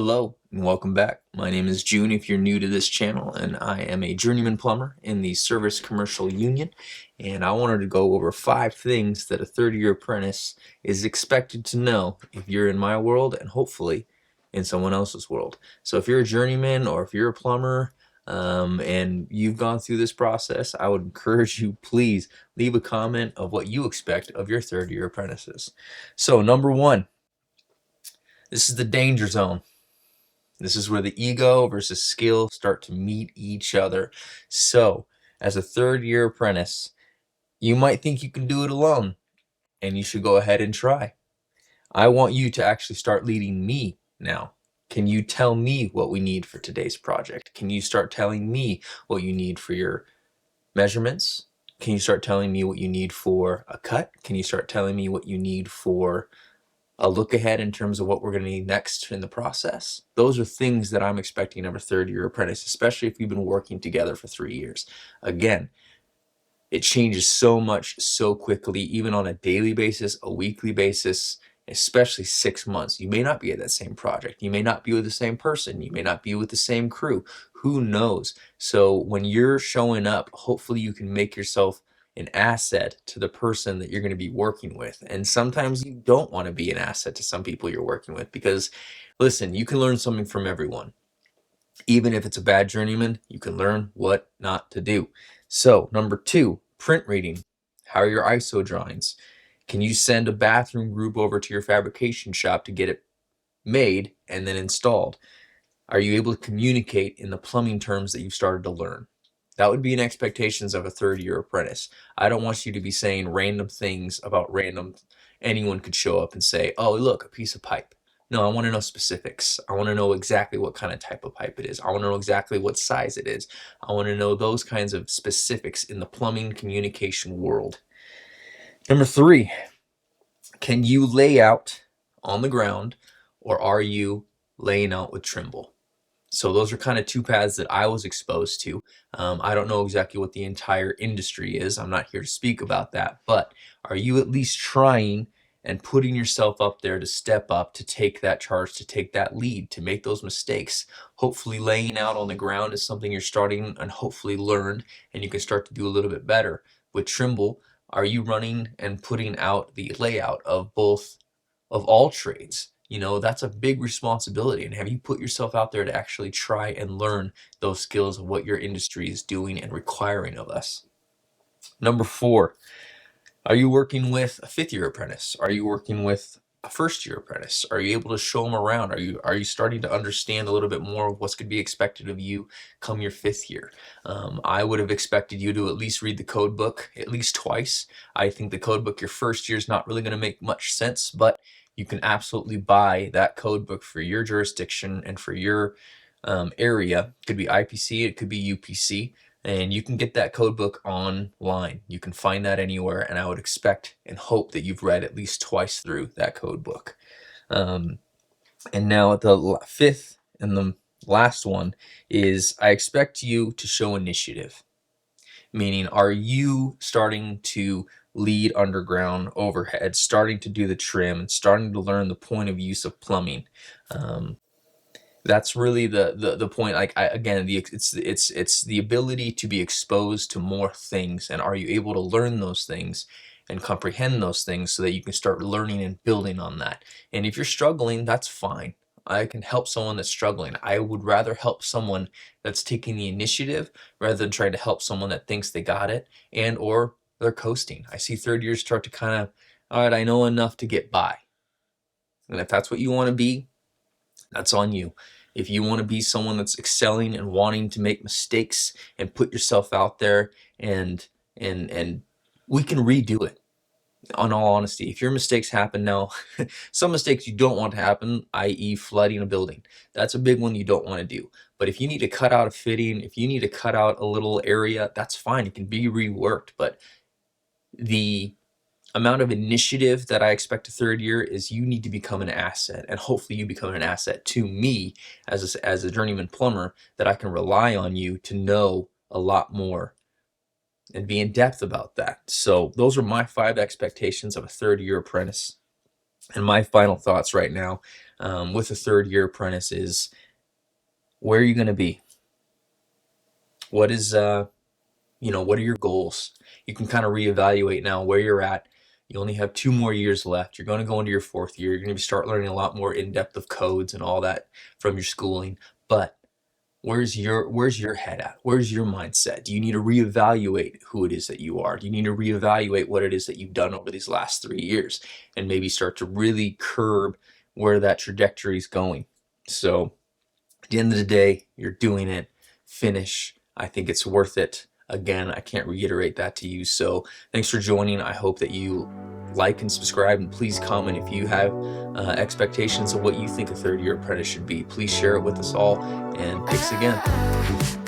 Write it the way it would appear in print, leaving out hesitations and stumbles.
Hello and welcome back. My name is Joon if you're new to this channel, and I am a journeyman plumber in the Service Commercial Union, and I wanted to go over 5 things that a third-year apprentice is expected to know if you're in my world and hopefully in someone else's world. So if you're a journeyman or if you're a plumber and you've gone through this process, I would encourage you, please leave a comment of what you expect of your third-year apprentices. So number 1, this is the danger zone. This is where the ego versus skill start to meet each other. So, as a third-year apprentice, you might think you can do it alone, and you should go ahead and try. I want you to actually start leading me now. Can you tell me what we need for today's project? Can you start telling me what you need for your measurements? Can you start telling me what you need for a cut? Can you start telling me what you need for a look ahead in terms of what we're going to need next in the process? Those are things that I'm expecting of a third-year apprentice, especially if we've been working together for 3 years. Again, it changes so much so quickly, even on a daily basis, a weekly basis, especially 6 months. You may not be at that same project. You may not be with the same person. You may not be with the same crew. Who knows? So when you're showing up, hopefully you can make yourself an asset to the person that you're going to be working with. And sometimes you don't want to be an asset to some people you're working with, because listen, you can learn something from everyone. Even if it's a bad journeyman, you can learn what not to do. So number 2, print reading. How are your ISO drawings? Can you send a bathroom group over to your fabrication shop to get it made and then installed? Are you able to communicate in the plumbing terms that you've started to learn? That would be an expectations of a third-year apprentice. I don't want you to be saying random things about random. Anyone could show up and say, oh, look, a piece of pipe. No, I want to know specifics. I want to know exactly what kind of type of pipe it is. I want to know exactly what size it is. I want to know those kinds of specifics in the plumbing communication world. Number 3, can you lay out on the ground, or are you laying out with Trimble? So those are kind of 2 paths that I was exposed to. I don't know exactly what the entire industry is. I'm not here to speak about that. But are you at least trying and putting yourself up there to step up, to take that charge, to take that lead, to make those mistakes? Hopefully laying out on the ground is something you're starting and hopefully learned, and you can start to do a little bit better. With Trimble, are you running and putting out the layout of all trades? You know, that's a big responsibility. And have you put yourself out there to actually try and learn those skills of what your industry is doing and requiring of us? Number 4, are you working with a 5th-year apprentice? Are you working with a 1st-year apprentice? Are you able to show them around? Are you starting to understand a little bit more of what's going to be expected of you come your 5th year? I would have expected you to at least read the code book at least twice. I think the code book your 1st year is not really going to make much sense, but you can absolutely buy that code book for your jurisdiction and for your area. It could be IPC, it could be UPC, and you can get that code book online. You can find that anywhere, and I would expect and hope that you've read at least twice through that code book. And now the 5th and the last one is, I expect you to show initiative. Meaning, are you starting to lead underground overhead, starting to do the trim, starting to learn the point of use of plumbing? That's really the point. Like, it's the ability to be exposed to more things, and are you able to learn those things and comprehend those things so that you can start learning and building on that? And if you're struggling, that's fine. I can help someone that's struggling. I would rather help someone that's taking the initiative rather than trying to help someone that thinks they got it and or they're coasting. I see third years start to kind of, all right, I know enough to get by. And if that's what you want to be, that's on you. If you want to be someone that's excelling and wanting to make mistakes and put yourself out there, and we can redo it. On all honesty, if your mistakes happen now, some mistakes you don't want to happen, i.e. flooding a building, that's a big one you don't want to do. But if you need to cut out a fitting, if you need to cut out a little area, that's fine. It can be reworked. But the amount of initiative that I expect a third year is you need to become an asset, and hopefully you become an asset to me as a journeyman plumber, that I can rely on you to know a lot more and be in depth about that. So those are my 5 expectations of a third-year apprentice. And my final thoughts right now, with a third year apprentice is, where are you going to be? What is what are your goals? You can kind of reevaluate now where you're at. You only have 2 more years left. You're going to go into your 4th year. You're going to start learning a lot more in depth of codes and all that from your schooling. But where's your head at? Where's your mindset? Do you need to reevaluate who it is that you are? Do you need to reevaluate what it is that you've done over these last 3 years, and maybe start to really curb where that trajectory is going? So at the end of the day, you're doing it. Finish. I think it's worth it. Again, I can't reiterate that to you. So thanks for joining. I hope that you like and subscribe, and please comment if you have expectations of what you think a third year apprentice should be. Please share it with us all, and thanks again.